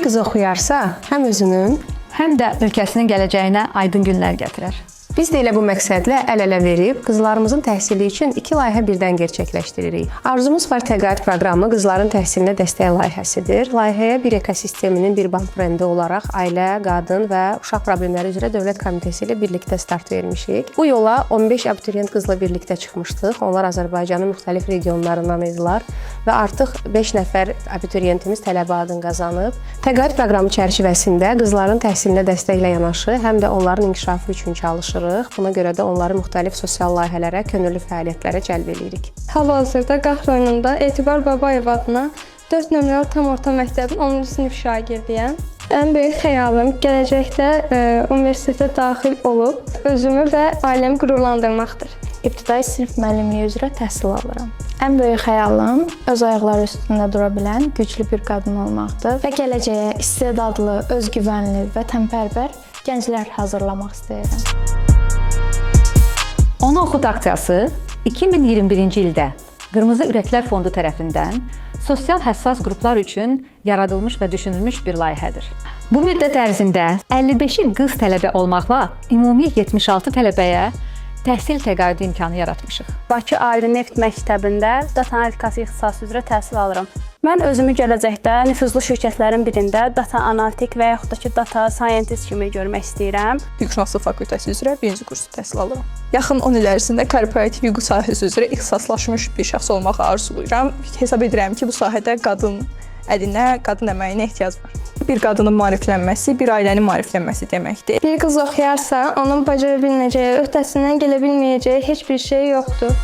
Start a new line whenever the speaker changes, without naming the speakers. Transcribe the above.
qız oxuyarsa, həm özünün,
həm də ölkəsinin gələcəyinə aydın günlər gətirər.
Biz də elə bu məqsədlə əl-ələ verib, qızlarımızın təhsili üçün 2 layihə birdən gerçəkləşdiririk. Arzumuz var təqaüd proqramı qızların təhsilinə dəstək layihəsidir. Layihəyə bir ekosisteminin bir bank brendi olaraq Ailə, Qadın və Uşaq Problemləri üzrə Dövlət Komitəsi ilə birlikdə start vermişik. Bu yola 15 abituriyent qızla birlikdə çıxmışdıq. Onlar Azərbaycanın müxtəlif regionlarından idilər və artıq 5 nəfər abituriyentimiz tələbə adını qazanıb. Təqaüd proqramı çərçivəsində qızların təhsilinə dəstəklə yanaşı, həm də onların inkişafı üçün çalışırıq. Buna görə də onları müxtəlif sosial layihələrə, könüllü fəaliyyətlərə cəlb edirik.
Hal-hazırda Qax rayonunda Etibar Babayev adına 4 nömrəli tam orta məktəbin 10-cu sinif şagirdiyəm. Ən böyük xəyalım gələcəkdə universitetə daxil olub özümü və ailəmi qürurlandırmaqdır.
İbtidai sinif müəllimliyi üzrə təhsil alıram. Ən böyük xəyalım öz ayaqları üstündə dura bilən güclü bir qadın olmaqdır və gələcəyə istedadlı, özgüvənli və təmpərvər gənclər hazırlamaq istəyirəm.
Onu Oxut aksiyası 2021-ci ildə Qırmızı Ürəklər Fondu tərəfindən sosial həssas qruplar üçün yaradılmış və düşünülmüş bir layihədir. Bu müddət ərzində 55-i qız tələbə olmaqla ümumi 76 tələbəyə təhsil təqaüdü imkanı yaratmışıq.
Bakı Ali Neft Məktəbində data analitikası ixtisası üzrə təhsil alıram. Mən özümü gələcəkdə nüfuzlu şirkətlərin birində data analitik və yaxud da ki, data scientist kimi görmək istəyirəm.
Hüquqşünaslıq fakültəsi üzrə 1-ci kursu təhsil alıram. Yaxın 10 il ərzində korporativ hüquq sahəsi üzrə ixtisaslaşmış bir şəxs olmağı arzulayıram. Hesab edirəm ki, bu sahədə qadın əlinə, qadın əməyinə ehtiyac var. Bir qadının maariflənməsi, bir ailənin maariflənməsi deməkdir.
Bir qız oxuyarsa, onun bacara bilməyəcəyi, öhdəsindən gələ bilməyəcəyi heç bir şey yoxdur.